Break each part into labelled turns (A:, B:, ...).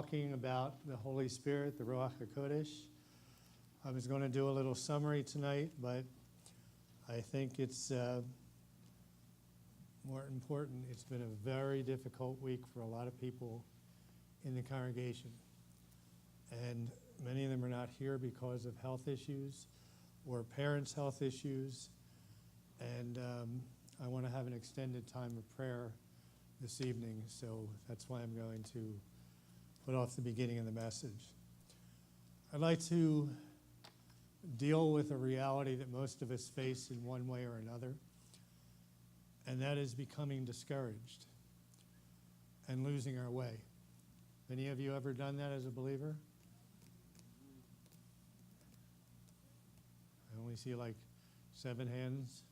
A: talking about the Holy Spirit, the Ruach HaKodesh. I was going to do a little summary tonight, but I think it's more important. It's been a very difficult week for a lot of people in the congregation. And many of them are not here because of health issues or parents' health issues. And I want to have an extended time of prayer this evening, so that's why I'm going to put off the beginning of the message. I'd like to deal with a reality that most of us face in one way or another, and that is becoming discouraged and losing our way. Any of you ever done that as a believer? I only see like 7 hands.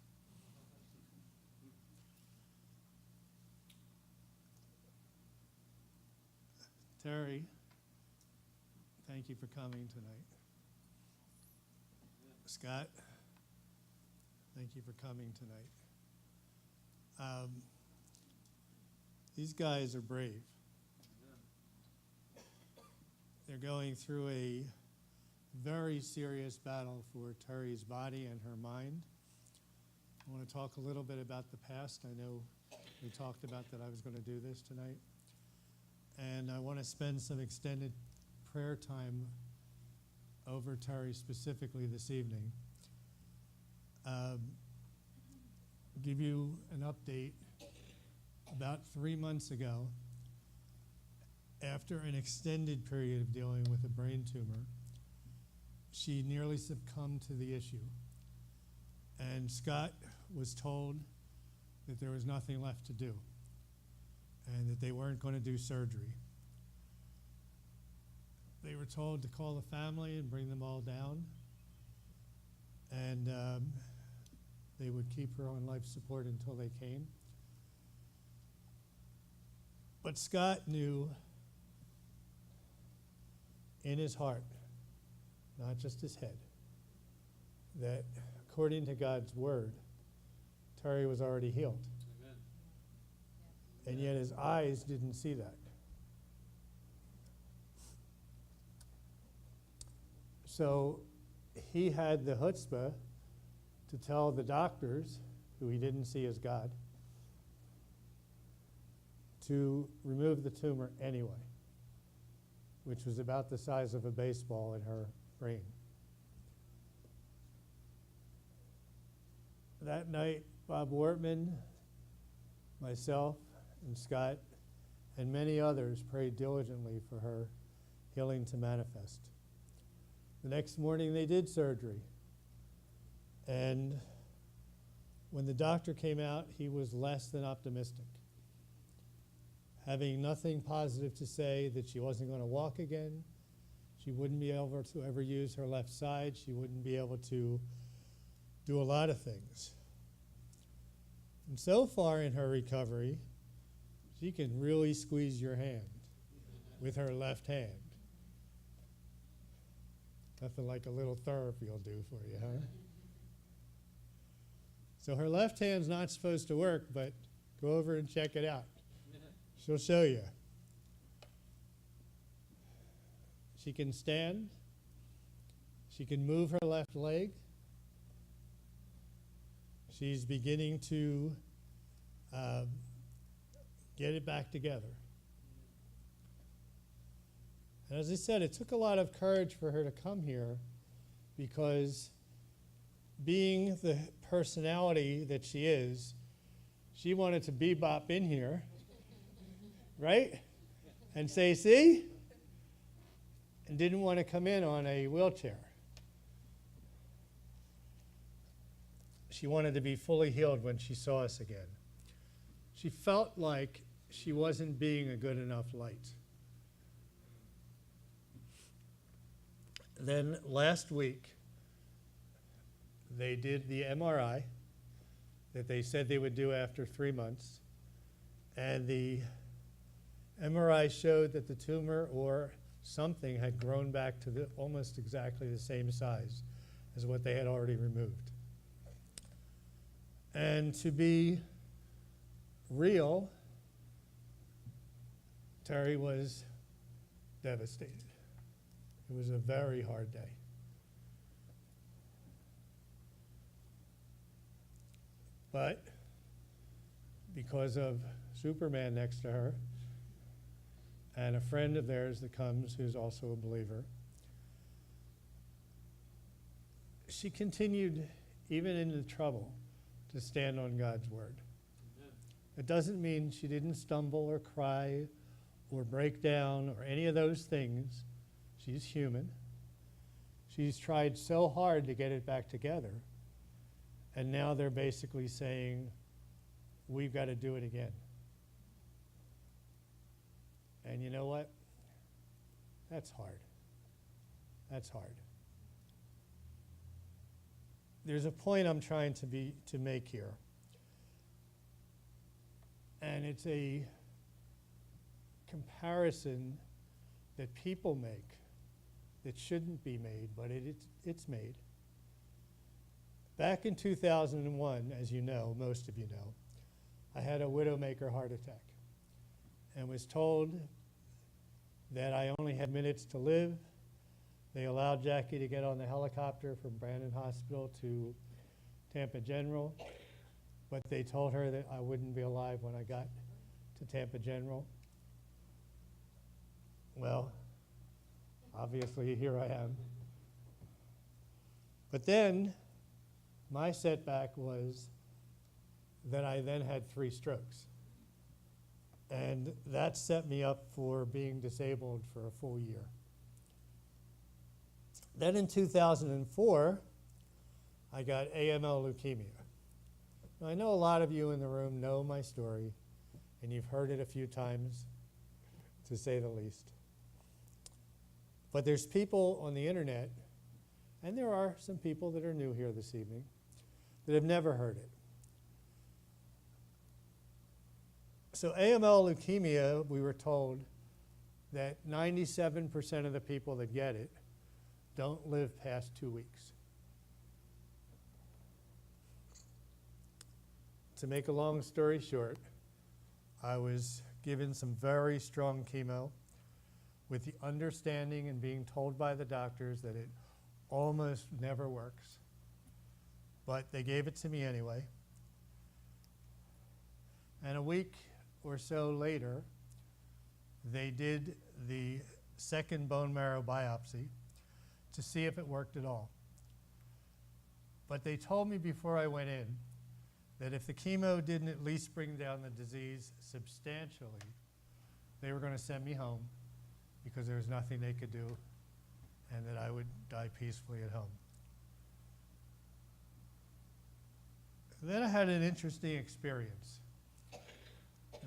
A: Terry, thank you for coming tonight. Scott, thank you for coming tonight. These guys are brave. They're going through a very serious battle for Terry's body and her mind. I want to talk a little bit about the past. I know we talked about that I was going to do this tonight. And I want to spend some extended prayer time over Terry specifically this evening. Give you an update. About 3 months ago, after an extended period of dealing with a brain tumor, she nearly succumbed to the issue. And Scott was told that there was nothing left to do and that they weren't going to do surgery. They were told to call the family and bring them all down, and they would keep her on life support until they came. But Scott knew in his heart, not just his head, that according to God's word, Terry was already healed. Amen. And yet his eyes didn't see that. So he had the chutzpah to tell the doctors, who he didn't see as God, to remove the tumor anyway, which was about the size of a baseball in her brain. That night, Bob Wortman, myself, and Scott, and many others prayed diligently for her healing to manifest. The next morning, they did surgery. And when the doctor came out, he was less than optimistic, having nothing positive to say that she wasn't going to walk again. She wouldn't be able to ever use her left side. She wouldn't be able to do a lot of things. And so far in her recovery, she can really squeeze your hand with her left hand. Nothing like a little therapy will do for you, huh? So her left hand's not supposed to work, but go over and check it out. She'll show you. She can stand. She can move her left leg. She's beginning to get it back together. And as I said, it took a lot of courage for her to come here, because being the personality that she is, she wanted to bebop in here, right? And say, see? And didn't want to come in on a wheelchair. She wanted to be fully healed when she saw us again. She felt like she wasn't being a good enough light. Then last week, they did the MRI that they said they would do after 3 months. And the MRI showed that the tumor or something had grown back to almost exactly the same size as what they had already removed. And to be real, Terry was devastated. It was a very hard day. But because of Superman next to her and a friend of theirs that comes who's also a believer, she continued, even in the trouble, to stand on God's word. Amen. It doesn't mean she didn't stumble or cry or break down or any of those things. She's human. She's tried so hard to get it back together. And now they're basically saying, we've got to do it again. And you know what? That's hard. That's hard. There's a point I'm trying to make here. And it's a comparison that people make that shouldn't be made, but it's made. Back in 2001, as you know, most of you know, I had a widowmaker heart attack and was told that I only had minutes to live. They allowed Jackie to get on the helicopter from Brandon Hospital to Tampa General, but they told her that I wouldn't be alive when I got to Tampa General. Well, obviously here I am. But then my setback was that I then had 3 strokes. And that set me up for being disabled for a full year. Then in 2004, I got AML leukemia. Now, I know a lot of you in the room know my story, and you've heard it a few times, to say the least. But there's people on the internet, and there are some people that are new here this evening, that have never heard it. So AML leukemia, we were told that 97% of the people that get it don't live past 2 weeks. To make a long story short, I was given some very strong chemo with the understanding and being told by the doctors that it almost never works. But they gave it to me anyway. And a week or so later, they did the second bone marrow biopsy to see if it worked at all. But they told me before I went in that if the chemo didn't at least bring down the disease substantially, they were going to send me home because there was nothing they could do and that I would die peacefully at home. Then I had an interesting experience.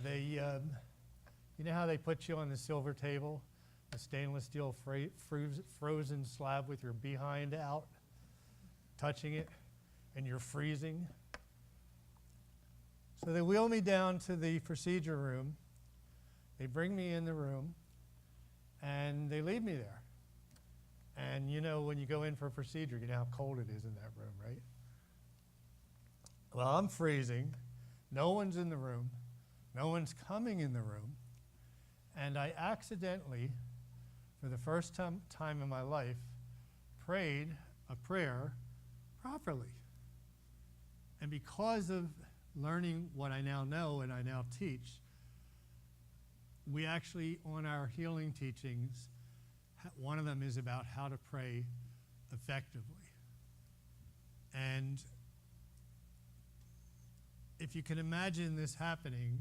A: They, you know how they put you on the silver table, a stainless steel frozen slab with your behind out, touching it, and you're freezing? So they wheel me down to the procedure room. They bring me in the room, and they leave me there. And you know, when you go in for a procedure, you know how cold it is in that room, right? Well, I'm freezing. No one's in the room. No one's coming in the room. And I accidentally, for the first time in my life, prayed a prayer properly. And because of learning what I now know and I now teach, we actually, on our healing teachings, one of them is about how to pray effectively. And if you can imagine this happening,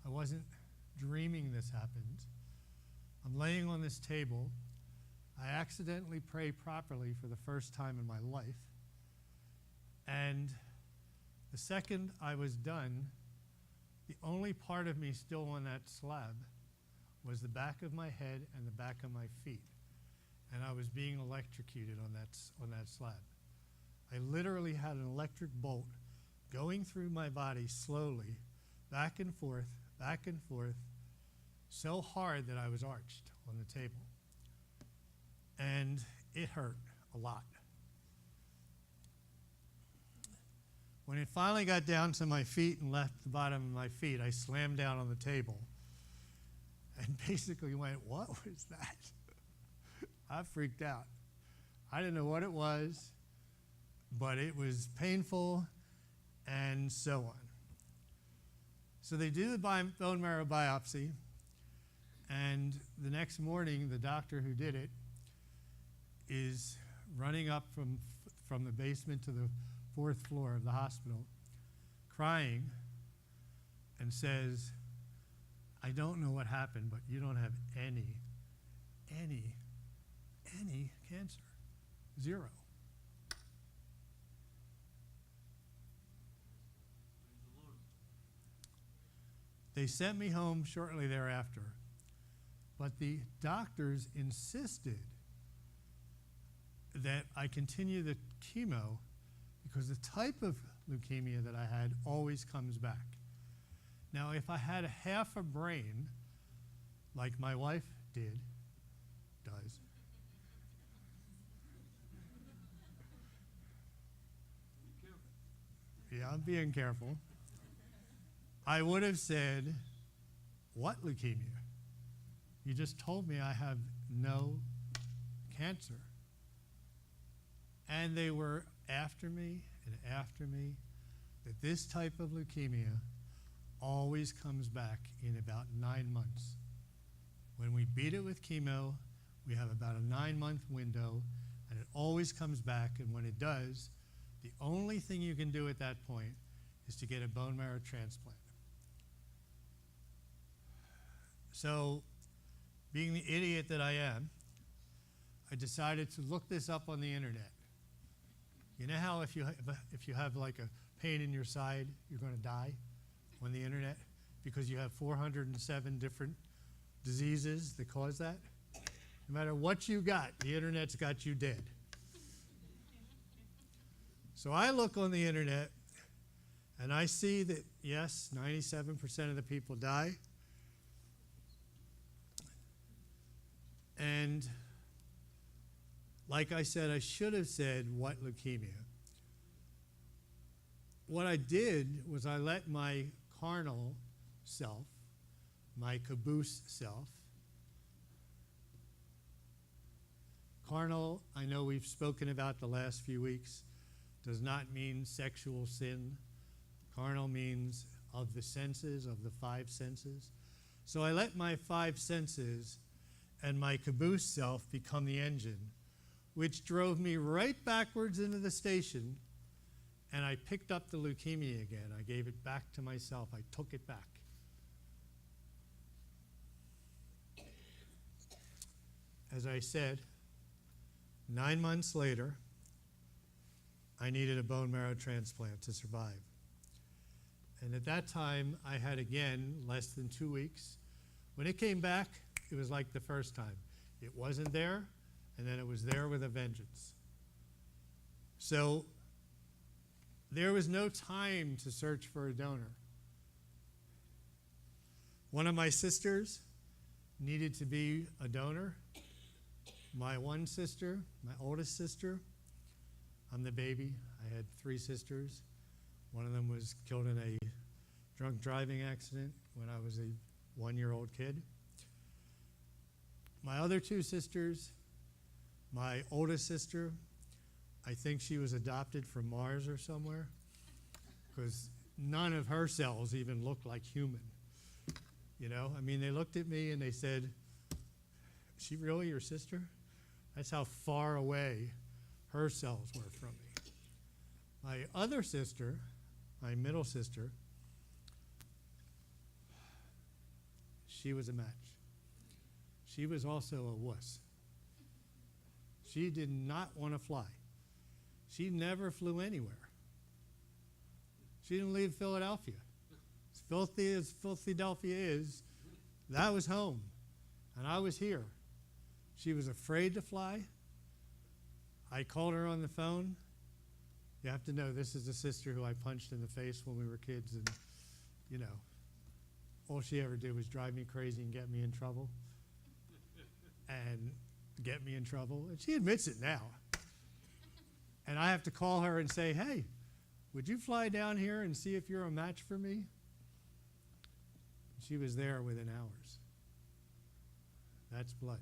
A: I wasn't dreaming this happened. I'm laying on this table. I accidentally pray properly for the first time in my life. And the second I was done, the only part of me still on that slab was the back of my head and the back of my feet. And I was being electrocuted on that slab. I literally had an electric bolt going through my body slowly, back and forth, so hard that I was arched on the table. And it hurt a lot. When it finally got down to my feet and left the bottom of my feet, I slammed down on the table. and basically went, "What was that?" I freaked out. I didn't know what it was, but it was painful and so on. So they do the bone marrow biopsy, and the next morning, the doctor who did it is running up from the basement to the 4th floor of the hospital, crying, and says, "I don't know what happened, but you don't have any cancer. 0. They sent me home shortly thereafter, but the doctors insisted that I continue the chemo because the type of leukemia that I had always comes back. Now, if I had half a brain, like my wife does, yeah, I'm being careful, I would have said, "What leukemia? You just told me I have no cancer." And they were after me and after me that this type of leukemia always comes back in about 9 months. When we beat it with chemo, we have about a 9-month window, and it always comes back. And when it does, the only thing you can do at that point is to get a bone marrow transplant. So, being the idiot that I am, I decided to look this up on the internet. You know how if you have like a pain in your side, you're going to die on the internet because you have 407 different diseases that cause that? No matter what you got, the internet's got you dead. So I look on the internet and I see that, yes, 97% of the people die. And like I said, I should have said, "What leukemia?" What I did was I let my carnal self, my caboose self, carnal, I know we've spoken about the last few weeks, does not mean sexual sin. Carnal means of the senses, of the 5 senses. So I let my 5 senses and my caboose self become the engine, which drove me right backwards into the station, and I picked up the leukemia again. I gave it back to myself. I took it back. As I said, 9 months later, I needed a bone marrow transplant to survive. And at that time, I had, again, less than 2 weeks. When it came back, it was like the first time. It wasn't there, and then it was there with a vengeance. So there was no time to search for a donor. One of my sisters needed to be a donor. My one sister, my oldest sister, I'm the baby. I had 3 sisters. One of them was killed in a drunk driving accident when I was a 1-year-old kid. My other 2 sisters, my oldest sister, I think she was adopted from Mars or somewhere, because none of her cells even looked like human. You know, I mean, they looked at me and they said, "Is she really your sister?" That's how far away her cells were from me. My other sister, my middle sister, she was a match. She was also a wuss. She did not want to fly. She never flew anywhere. She didn't leave Philadelphia. As filthy as Philadelphia is, that was home, and I was here. She was afraid to fly. I called her on the phone. You have to know, this is the sister who I punched in the face when we were kids, and, you know, all she ever did was drive me crazy and get me in trouble. And get me in trouble. And she admits it now. And I have to call her and say, "Hey, would you fly down here and see if you're a match for me?" She was there within hours. That's blood.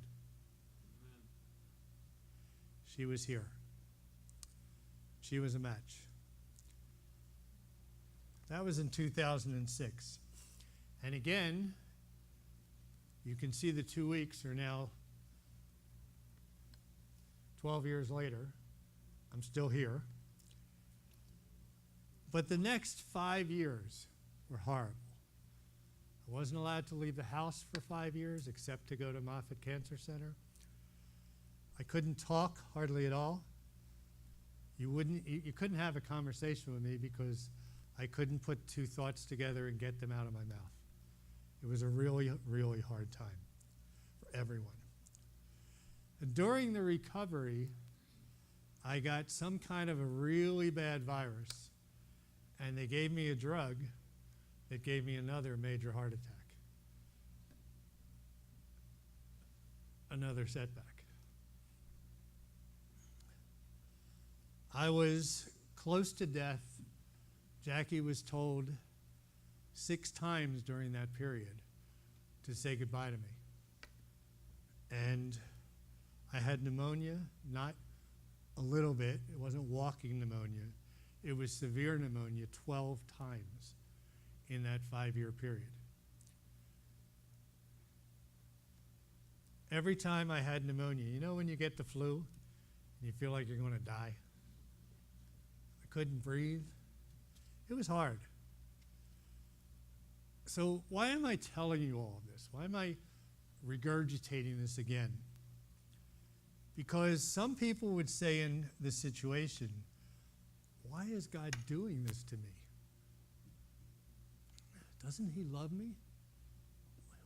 A: She was here. She was a match. That was in 2006. And again, you can see the 2 weeks are now 12 years later. I'm still here. But the next 5 years were horrible. I wasn't allowed to leave the house for 5 years except to go to Moffitt Cancer Center. I couldn't talk hardly at all. You couldn't have a conversation with me because I couldn't put two thoughts together and get them out of my mouth. It was a really, really hard time for everyone. And during the recovery, I got some kind of a really bad virus, and they gave me a drug that gave me another major heart attack. Another setback. I was close to death. Jackie was told 6 times during that period to say goodbye to me. And I had pneumonia, not a little bit. It wasn't walking pneumonia. It was severe pneumonia 12 times in that 5-year period. Every time I had pneumonia, you know when you get the flu and you feel like you're going to die? I couldn't breathe. It was hard. So why am I telling you all of this? Why am I regurgitating this again? Because some people would say in this situation, why is God doing this to me? Doesn't he love me?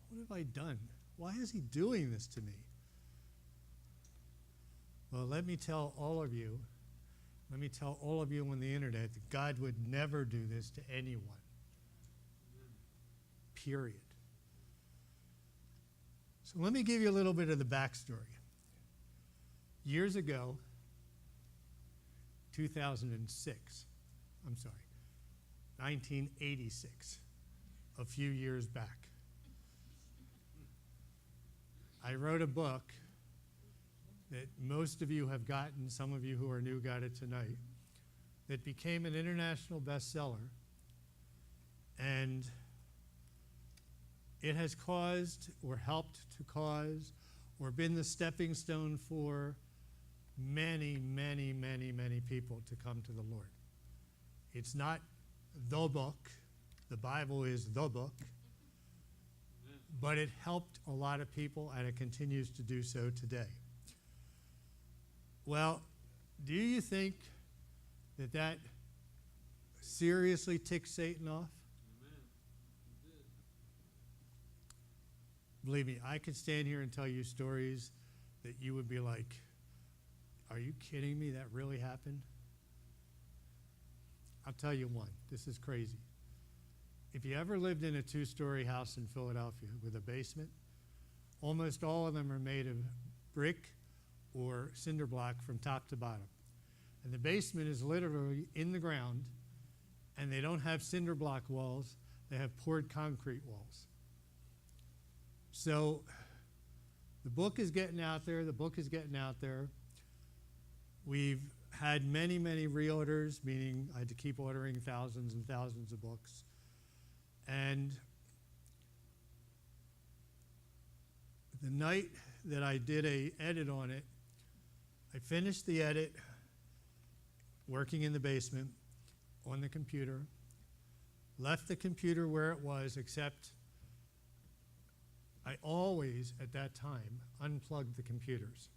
A: What have I done? Why is he doing this to me? Well, let me tell all of you on the internet that God would never do this to anyone. Period. So let me give you a little bit of the backstory. Years ago, 1986, a few years back, I wrote a book that most of you have gotten, some of you who are new got it tonight, that became an international bestseller, and it has caused or helped to cause or been the stepping stone for many, many, many, many people to come to the Lord. It's not the book. The Bible is the book. But it helped a lot of people, and it continues to do so today. Well, do you think that that seriously ticked Satan off? Believe me, I could stand here and tell you stories that you would be like, are you kidding me? That really happened? I'll tell you one. This is crazy. If you ever lived in a 2-story house in Philadelphia with a basement, almost all of them are made of brick or cinder block from top to bottom. And the basement is literally in the ground, and they don't have cinder block walls. They have poured concrete walls. So the book is getting out there. We've had many, many reorders, meaning I had to keep ordering thousands and thousands of books. And the night that I did an edit on it, I finished the edit working in the basement on the computer, left the computer where it was, except I always, at that time, unplugged the computers.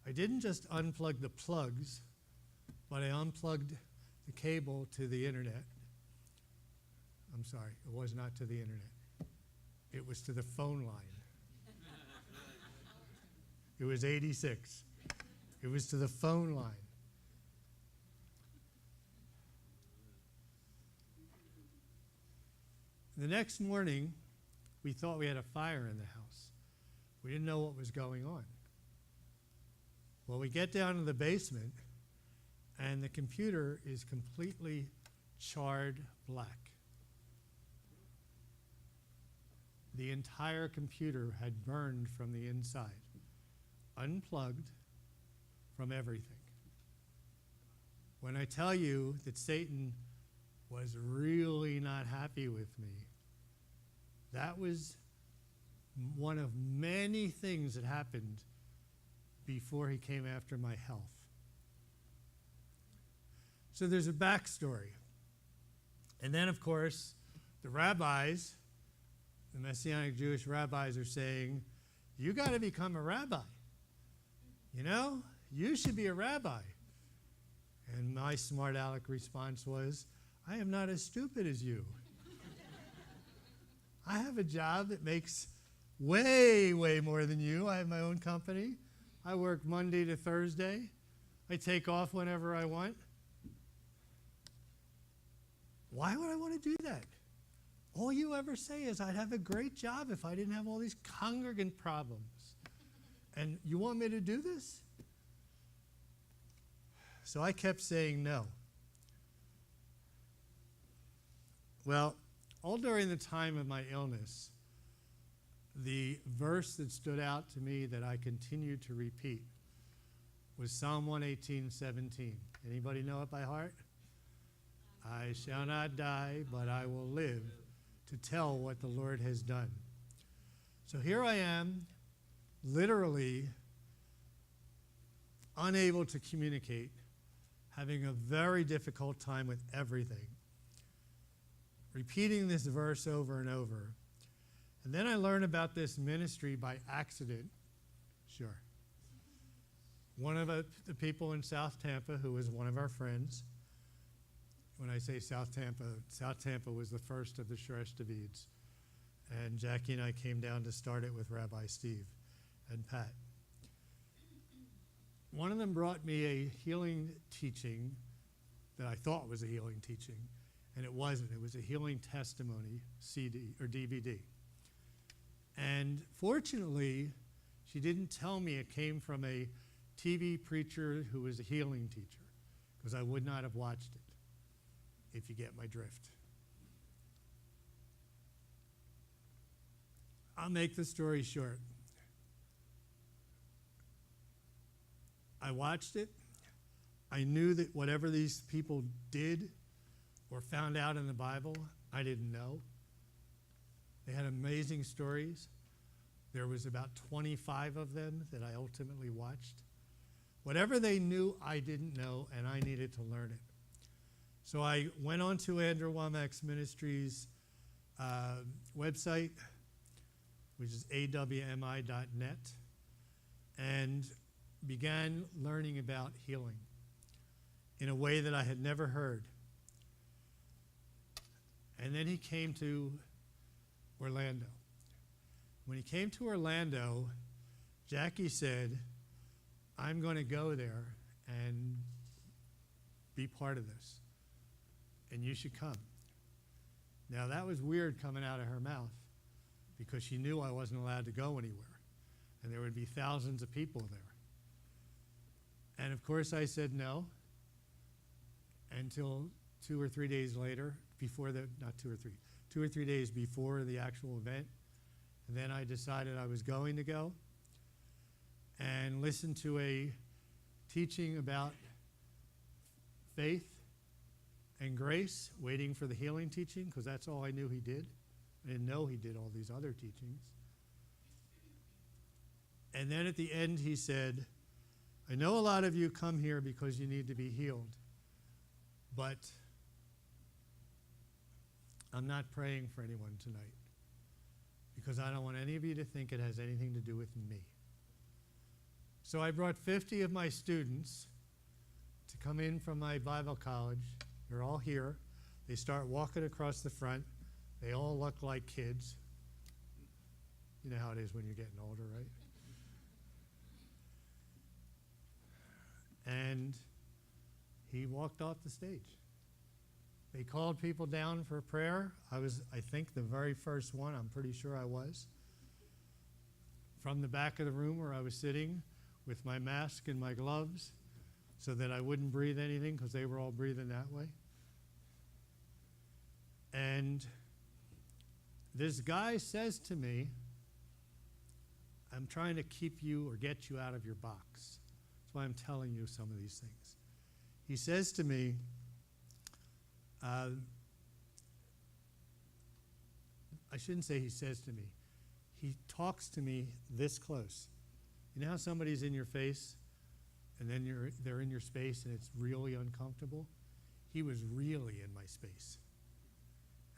A: I didn't just unplug the plugs, but I unplugged the cable to the internet. I'm sorry, it was not to the internet. It was to the phone line. It was 86. It was to the phone line. The next morning, we thought we had a fire in the house. We didn't know what was going on. Well, we get down to the basement, and the computer is completely charred black. the entire computer had burned from the inside, unplugged from everything. When I tell you that Satan was really not happy with me, that was one of many things that happened before he came after my health. So there's a backstory. And then, of course, the rabbis, the Messianic Jewish rabbis, are saying, you got to become a rabbi. You know, you should be a rabbi. And my smart aleck response was, I am not as stupid as you. I have a job that makes way, way more than you. I have my own company. I work Monday to Thursday. I take off whenever I want. Why would I want to do that? All you ever say is, I'd have a great job if I didn't have all these congregant problems. And you want me to do this? So I kept saying no. Well, all during the time of my illness, the verse that stood out to me that I continued to repeat was Psalm 118:17. Anybody know it by heart? I shall not die, but I will live to tell what the Lord has done. So here I am, literally unable to communicate, having a very difficult time with everything, repeating this verse over and over. And then I learned about this ministry by accident. Sure. One of the people in South Tampa, who was one of our friends, when I say South Tampa was the first of the Shoresh Davids. And Jackie and I came down to start it with Rabbi Steve and Pat. One of them brought me a healing teaching that I thought was a healing teaching, and it wasn't. It was a healing testimony CD or DVD. And fortunately, she didn't tell me it came from a TV preacher who was a healing teacher, because I would not have watched it, if you get my drift. I'll make the story short. I watched it. I knew that whatever these people did or found out in the Bible, I didn't know. They had amazing stories. There was about 25 of them that I ultimately watched. Whatever they knew, I didn't know, and I needed to learn it. So I went on to Andrew Wommack's Ministries website, which is awmi.net, and began learning about healing in a way that I had never heard. And then he came to Orlando. When he came to Orlando, Jackie said, I'm going to go there and be part of this, and you should come. Now, that was weird coming out of her mouth, because she knew I wasn't allowed to go anywhere, and there would be thousands of people there. And of course I said no, until 2 or 3 days later, not 2 or 3, 2 or 3 days before the actual event. And then I decided I was going to go and listen to a teaching about faith and grace, waiting for the healing teaching, because that's all I knew he did. I didn't know he did all these other teachings. And then at the end he said, I know a lot of you come here because you need to be healed, but I'm not praying for anyone tonight, because I don't want any of you to think it has anything to do with me. So I brought 50 of my students to come in from my Bible college. They're all here. They start walking across the front. They all look like kids. You know how it is when you're getting older, right? And he walked off the stage. They called people down for prayer. I was, I think, the very first one. I'm pretty sure I was. From the back of the room where I was sitting with my mask and my gloves so that I wouldn't breathe anything, because they were all breathing that way. And this guy says to me, I'm trying to keep you or get you out of your box. That's why I'm telling you some of these things. He says to me, I shouldn't say he says to me. He talks to me this close. You know how somebody's in your face and then they're in your space and it's really uncomfortable? He was really in my space.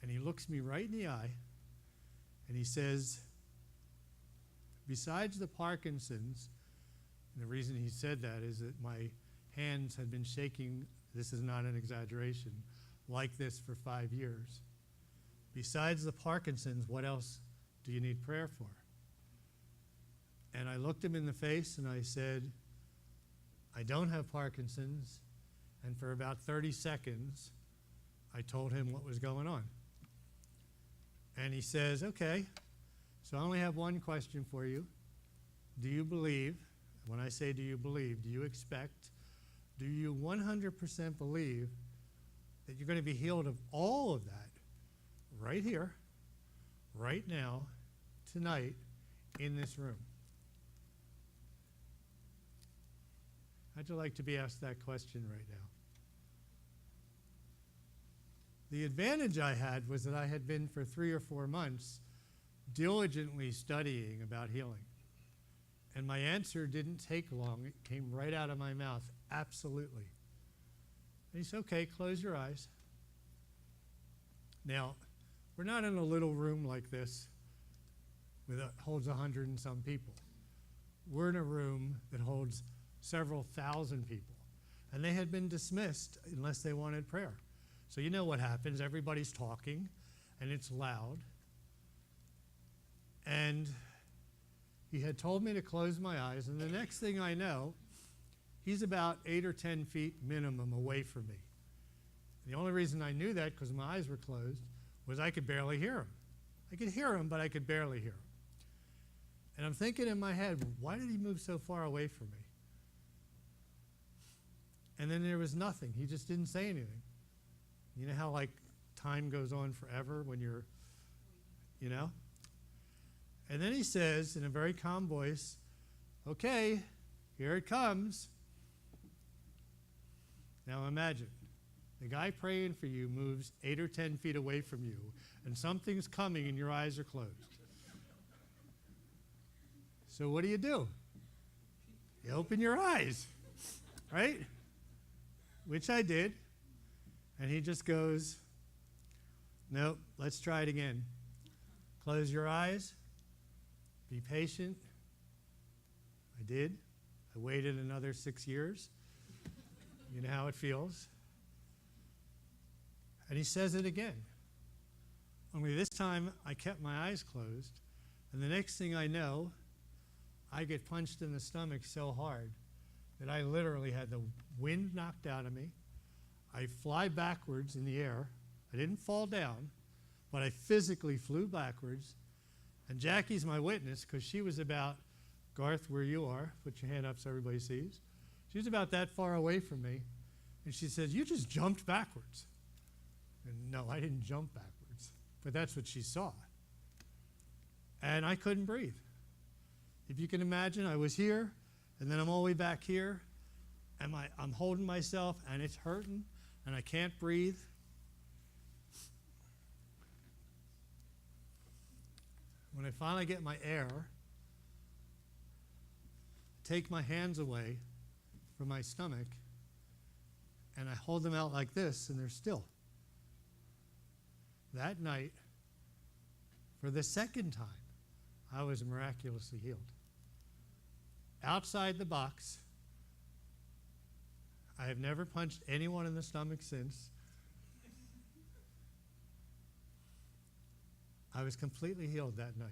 A: And he looks me right in the eye and he says, besides the Parkinson's, and the reason he said that is that my hands had been shaking, this is not an exaggeration, like this for 5 years. Besides the Parkinson's, what else do you need prayer for? And I looked him in the face and I said, I don't have Parkinson's. And for about 30 seconds, I told him what was going on. And he says, okay, so I only have one question for you. Do you believe, when I say do you believe, do you expect, do you 100% believe that you're going to be healed of all of that right here, right now, tonight, in this room? How'd you like to be asked that question right now? The advantage I had was that I had been for 3 or 4 months diligently studying about healing. And my answer didn't take long. It came right out of my mouth, absolutely. And he said, okay, close your eyes. Now, we're not in a little room like this that holds 100 and some people. We're in a room that holds several thousand people. And they had been dismissed unless they wanted prayer. So you know what happens. Everybody's talking, and it's loud. And he had told me to close my eyes, and the next thing I know, he's about 8 or 10 feet minimum away from me. The only reason I knew that, because my eyes were closed, was I could barely hear him. I could hear him, but I could barely hear him. And I'm thinking in my head, why did he move so far away from me? And then there was nothing. He just didn't say anything. You know how like time goes on forever when you're, you know? And then he says in a very calm voice, okay, here it comes. Now imagine, the guy praying for you moves 8 or 10 feet away from you, and something's coming and your eyes are closed. So what do? You open your eyes, right? Which I did. And he just goes, nope, let's try it again. Close your eyes. Be patient. I did. I waited another 6 years. You know how it feels. And he says it again. Only this time I kept my eyes closed. And the next thing I know, I get punched in the stomach so hard that I literally had the wind knocked out of me. I fly backwards in the air. I didn't fall down, but I physically flew backwards. And Jackie's my witness because she was about, Garth, where you are, put your hand up so everybody sees. She was about that far away from me. And she says, you just jumped backwards. And no, I didn't jump backwards, but that's what she saw. And I couldn't breathe. If you can imagine, I was here, and then I'm all the way back here, and I'm holding myself, and it's hurting, and I can't breathe. When I finally get my air, take my hands away from my stomach, and I hold them out like this, and they're still. That night, for the second time, I was miraculously healed. Outside the box, I have never punched anyone in the stomach since. I was completely healed that night.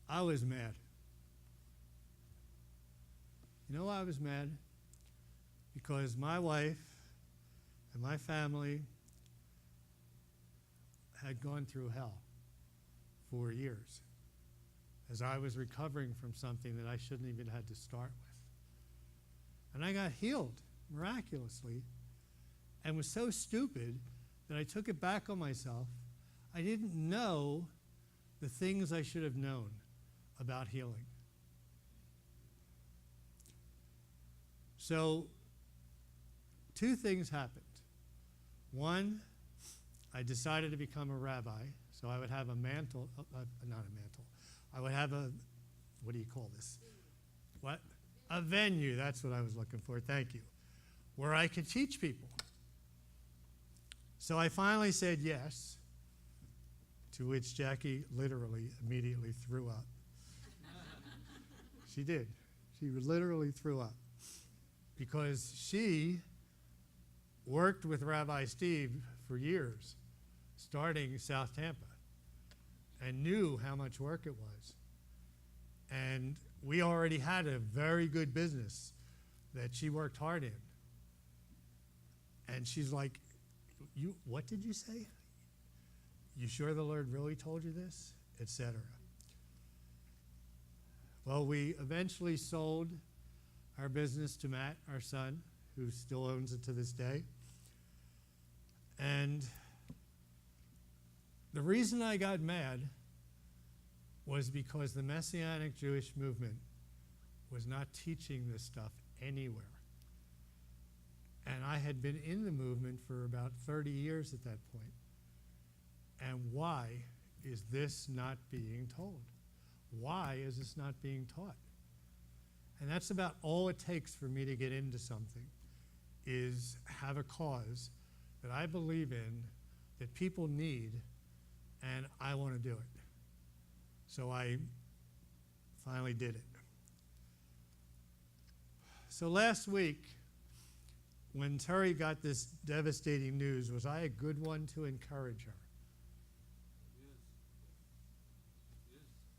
A: I was mad. You know why I was mad? Because my wife and my family had gone through hell for years as I was recovering from something that I shouldn't even had to start with. And I got healed miraculously and was so stupid that I took it back on myself. I didn't know the things I should have known about healing. So, two things happened. One, I decided to become a rabbi, so I would have a mantle, not a mantle, I would have a, what do you call this? What? A venue, that's what I was looking for, thank you, where I could teach people. So I finally said yes, to which Jackie literally immediately threw up. She did. She literally threw up. Because she worked with Rabbi Steve for years, starting South Tampa, and knew how much work it was. And we already had a very good business that she worked hard in. And she's like, what did you say? You sure the Lord really told you this? Etc. Well, we eventually sold our business to Matt, our son, who still owns it to this day. And the reason I got mad was because the Messianic Jewish movement was not teaching this stuff anywhere. And I had been in the movement for about 30 years at that point. And why is this not being told? Why is this not being taught? And that's about all it takes for me to get into something, is have a cause that I believe in, that people need, and I want to do it. So I finally did it. So last week, when Terry got this devastating news, was I a good one to encourage her?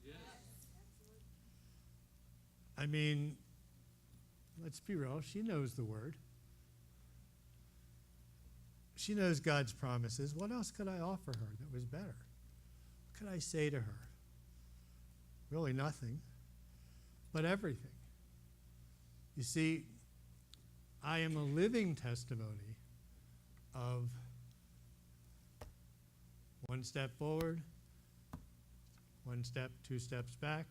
B: Yes.
A: I mean, let's be real, she knows the word. She knows God's promises. What else could I offer her that was better? What could I say to her? Really nothing, but everything. You see, I am a living testimony of one step forward, one step, two steps back.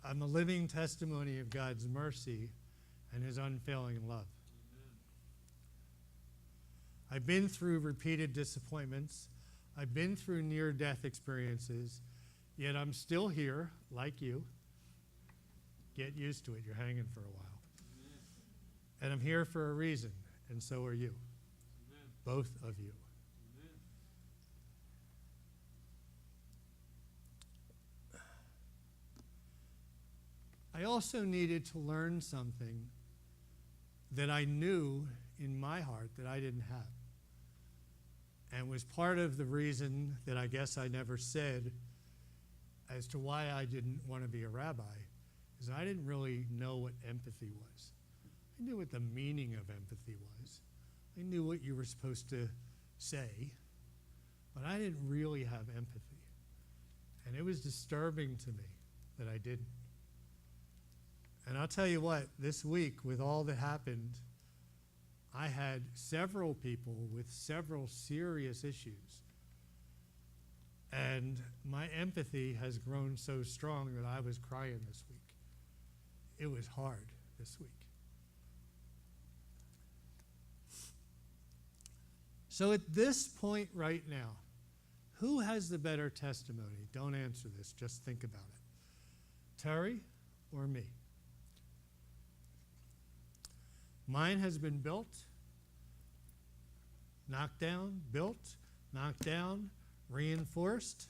A: I'm a living testimony of God's mercy and his unfailing love. I've been through repeated disappointments. I've been through near-death experiences, yet I'm still here, like you. Get used to it. You're hanging for a while. Amen. And I'm here for a reason, and so are you. Amen. Both of you. Amen. I also needed to learn something that I knew in my heart that I didn't have, and was part of the reason that I guess I never said as to why I didn't want to be a rabbi, is I didn't really know what empathy was. I knew what the meaning of empathy was. I knew what you were supposed to say, but I didn't really have empathy. And it was disturbing to me that I didn't. And I'll tell you what, this week, with all that happened, I had several people with several serious issues. And my empathy has grown so strong that I was crying this week. It was hard this week. So at this point right now, who has the better testimony? Don't answer this, just think about it. Terry or me? Mine has been built, knocked down, built, knocked down, reinforced.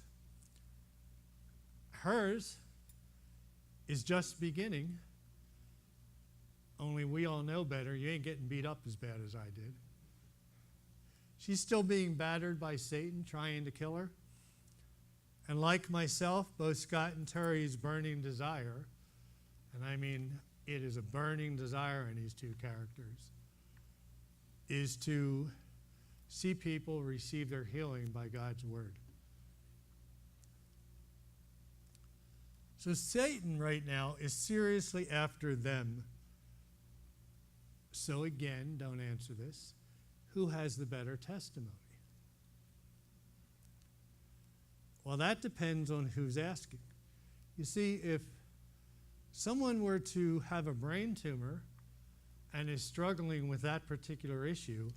A: Hers is just beginning, only we all know better. You ain't getting beat up as bad as I did. She's still being battered by Satan, trying to kill her. And like myself, both Scott and Terry's burning desire, and I mean, it is a burning desire in these two characters, is to see people receive their healing by God's word. So Satan right now is seriously after them So again, don't answer this. Who has the better testimony? Well, that depends on who's asking. You see, if someone were to have a brain tumor and is struggling with that particular issue,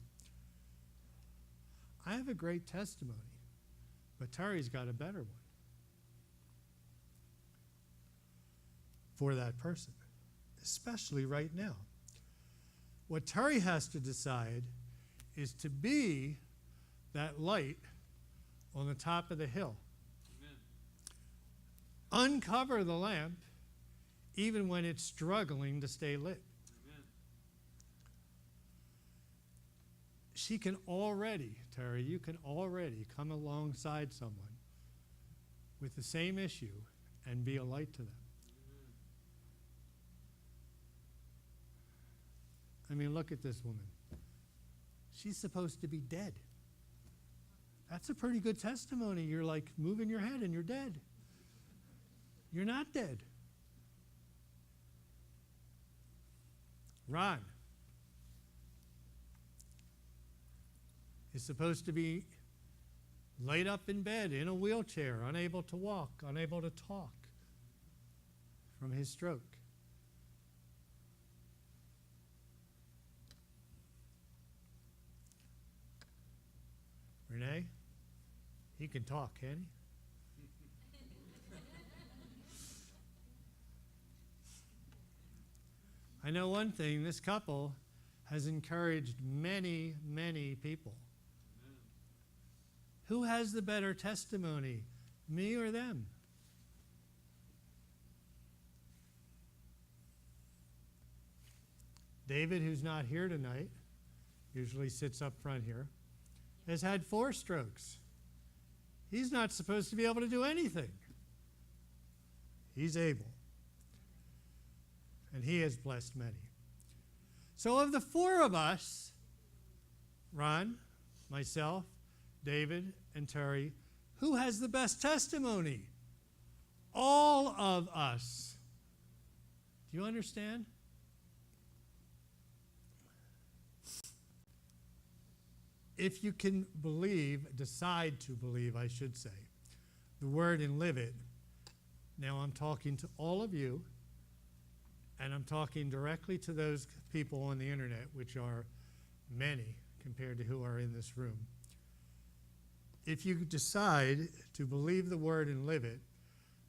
A: I have a great testimony, but Terry's got a better one for that person, especially right now. What Terry has to decide is to be that light on the top of the hill. Amen. Uncover the lamp even when it's struggling to stay lit. Amen. She can already, Terry, you can already come alongside someone with the same issue and be a light to them. I mean, look at this woman. She's supposed to be dead. That's a pretty good testimony. You're like moving your head and you're dead. You're not dead. Ron is supposed to be laid up in bed in a wheelchair, unable to walk, unable to talk from his stroke. Renee, he can talk, can he? I know one thing, this couple has encouraged many, many people. Amen. Who has the better testimony, me or them? David, who's not here tonight, usually sits up front here, has had 4 strokes. He's not supposed to be able to do anything. He's able. And he has blessed many. So of the 4 of us, Ron, myself, David, and Terry, who has the best testimony? All of us. Do you understand? If you can believe, decide to believe, I should say, the word and live it. Now I'm talking to all of you, and I'm talking directly to those people on the internet, which are many compared to who are in this room. If you decide to believe the word and live it,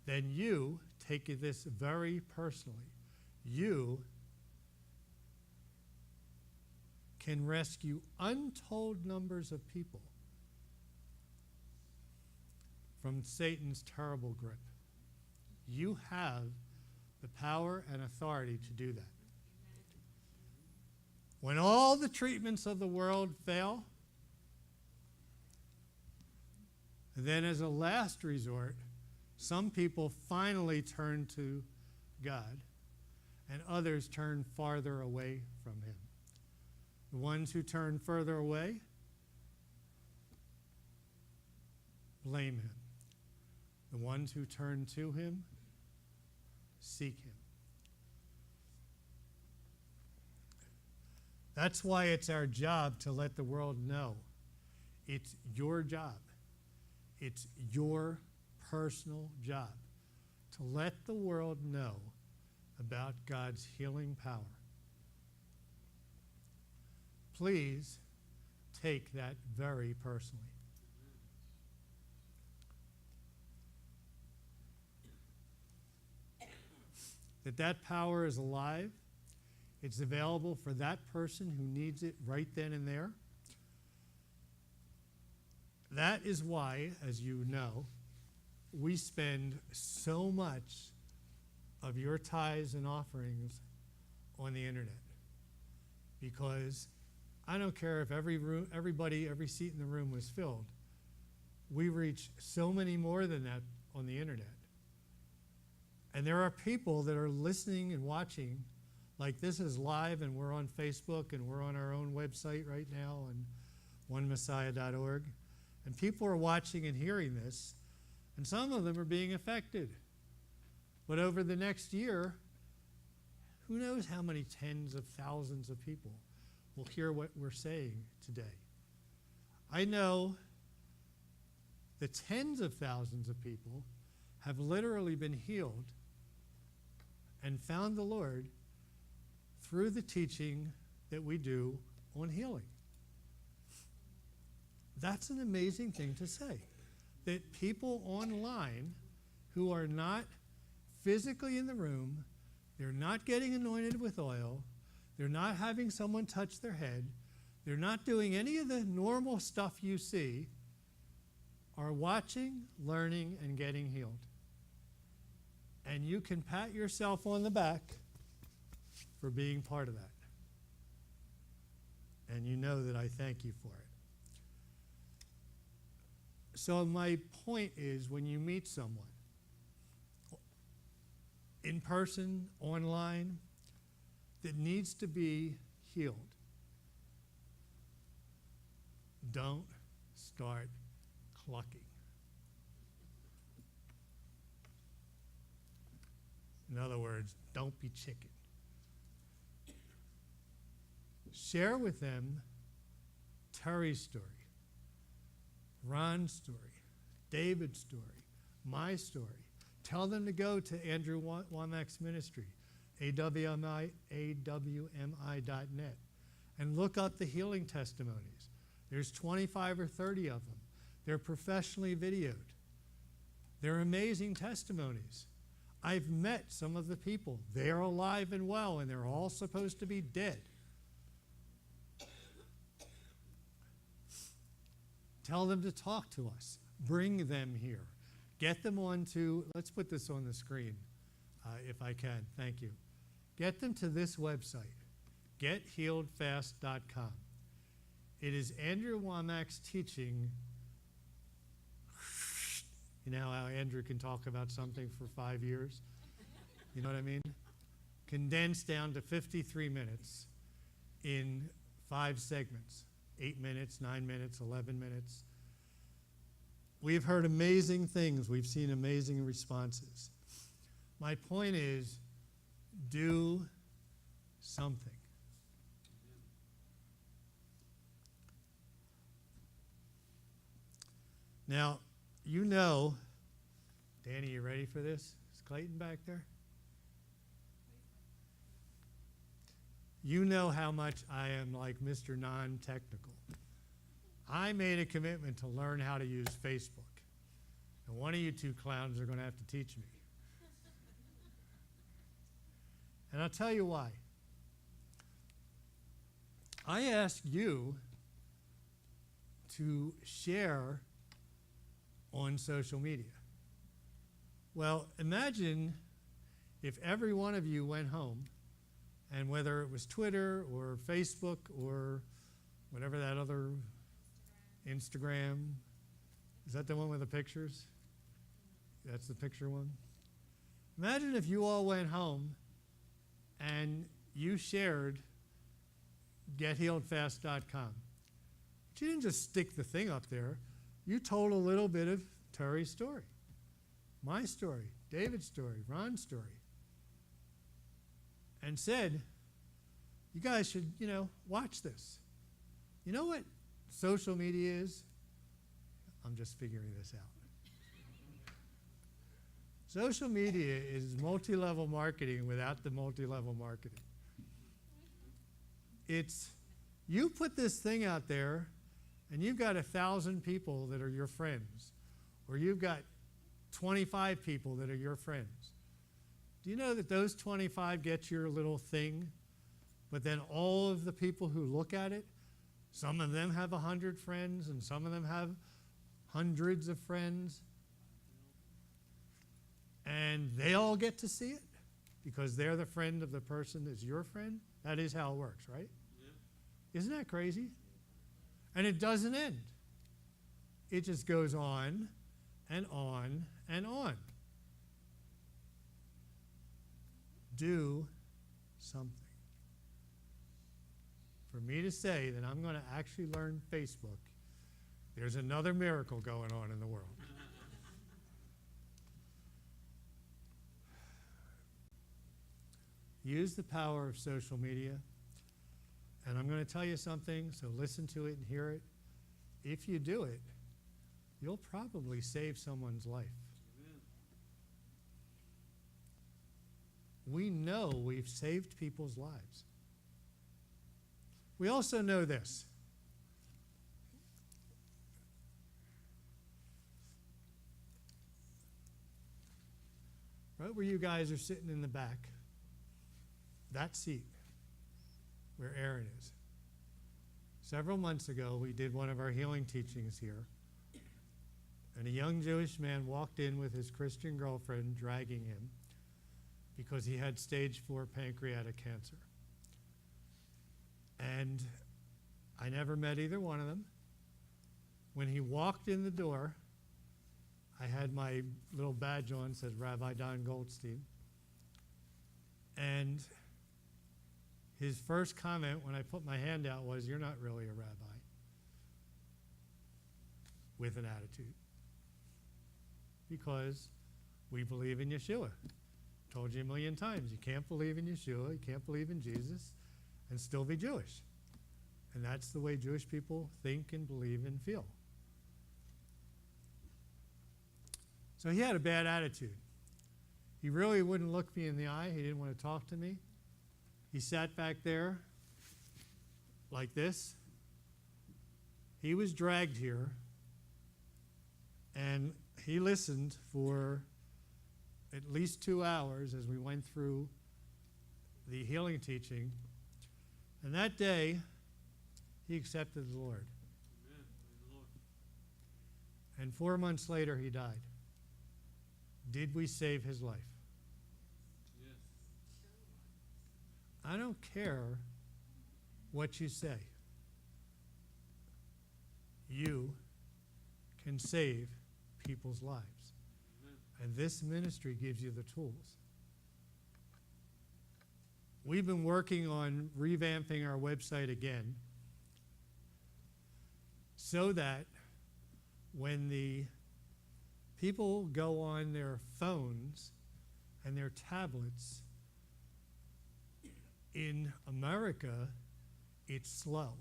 A: then you take this very personally. You can rescue untold numbers of people from Satan's terrible grip. You have the power and authority to do that. When all the treatments of the world fail, then as a last resort, some people finally turn to God and others turn farther away from him. The ones who turn further away, blame him. The ones who turn to him, seek him. That's why it's our job to let the world know. It's your job. It's your personal job to let the world know about God's healing power. Please take that very personally. That power is alive. It's available for that person who needs it right then and there. That is why, as you know, we spend so much of your tithes and offerings on the internet. Because I don't care if every seat in the room was filled. We reach so many more than that on the internet. And there are people that are listening and watching, like this is live and we're on Facebook and we're on our own website right now on onemessiah.org. And people are watching and hearing this, and some of them are being affected. But over the next year, Who knows how many tens of thousands of people will hear what we're saying today? I know that tens of thousands of people have literally been healed and found the Lord through the teaching that we do on healing. That's an amazing thing to say. That people online who are not physically in the room, they're not getting anointed with oil, they're not having someone touch their head, they're not doing any of the normal stuff you see, are watching, learning, and getting healed. And you can pat yourself on the back for being part of that. And you know that I thank you for it. So my point is, when you meet someone, in person, online, that needs to be healed, don't start clucking. In other words, don't be chicken. Share with them Terry's story, Ron's story, David's story, my story. Tell them to go to Andrew Womack's ministry, awmi.net, and look up the healing testimonies. There's 25 or 30 of them. They're professionally videoed. They're amazing testimonies. I've met some of the people. They're alive and well, and they're all supposed to be dead. Tell them to talk to us. Bring them here. Get them onto, let's put this on the screen, if I can. Thank you. Get them to this website, gethealedfast.com. It is Andrew Womack's teaching. You know how Andrew can talk about something for 5 years? You know what I mean? Condensed down to 53 minutes in 5 segments. 8 minutes, 9 minutes, 11 minutes. We've heard amazing things. We've seen amazing responses. My point is, do something. Now, you know, Danny, you ready for this? Is Clayton back there? You know how much I am like Mr. Non-technical. I made a commitment to learn how to use Facebook. And one of you two clowns are going to have to teach me. And I'll tell you why. I ask you to share on social media. Well, imagine if every one of you went home, and whether it was Twitter or Facebook or whatever that other, Instagram, is that the one with the pictures? That's the picture one? Imagine if you all went home and you shared gethealedfast.com. But you didn't just stick the thing up there. You told a little bit of Terry's story, my story, David's story, Ron's story, and said, you guys should, watch this. You know what social media is? I'm just figuring this out. Social media is multi-level marketing without the multi-level marketing. It's, you put this thing out there, and you've got 1,000 people that are your friends, or you've got 25 people that are your friends. Do you know that those 25 get your little thing, but then all of the people who look at it, some of them have 100 friends, and some of them have hundreds of friends, and they all get to see it because they're the friend of the person that's your friend? That is how it works, right? Yeah. Isn't that crazy? And it doesn't end. It just goes on and on and on. Do something. For me to say that I'm going to actually learn Facebook, there's another miracle going on in the world. Use the power of social media. And I'm going to tell you something, so listen to it and hear it. If you do it, you'll probably save someone's life.
B: Amen.
A: We know we've saved people's lives. We also know this. Right where you guys are sitting in the back, that seat where Aaron is. Several months ago, we did one of our healing teachings here, and a young Jewish man walked in with his Christian girlfriend dragging him because he had stage 4 pancreatic cancer. And I never met either one of them. When he walked in the door, I had my little badge on, says Rabbi Don Goldstein. And his first comment when I put my hand out was, "You're not really a rabbi," with an attitude. Because we believe in Yeshua. Told you a million times, you can't believe in Yeshua, you can't believe in Jesus, and still be Jewish. And that's the way Jewish people think and believe and feel. So he had a bad attitude. He really wouldn't look me in the eye. He didn't want to talk to me. He sat back there like this. He was dragged here, and he listened for at least 2 hours as we went through the healing teaching. And that day, he accepted the Lord.
B: Amen. Praise the Lord.
A: And 4 months later, he died. Did we save his life?
B: Yes.
A: I don't care what you say. You can save people's lives.
B: Amen.
A: And this ministry gives you the tools. We've been working on revamping our website again so that when the people go on their phones and their tablets, in America, it's slow.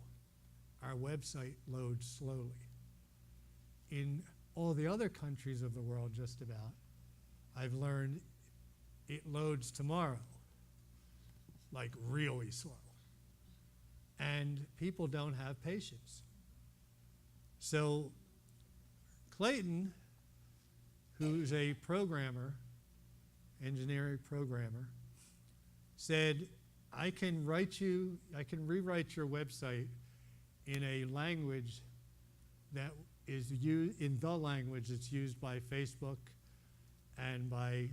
A: Our website loads slowly. In all the other countries of the world, just about, I've learned it loads tomorrow, like really slow. And people don't have patience. So Clayton, who's a programmer, engineering programmer, said, I can rewrite your website in a language that is used, in the language that's used by Facebook and by,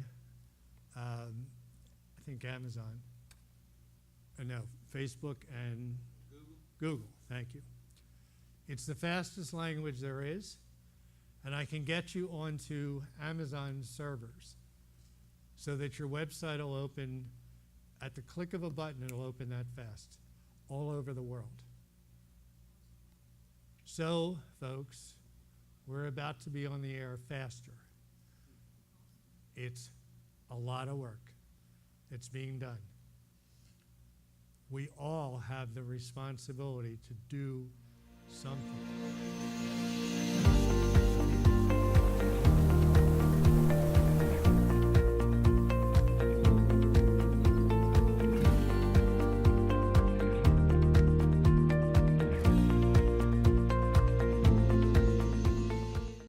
A: I think Amazon. No, Facebook and Google, thank you. It's the fastest language there is, and I can get you onto Amazon servers so that your website will open at the click of a button. It'll open that fast all over the world. So, folks, we're about to be on the air faster. It's a lot of work that's being done. We all have the responsibility to do something.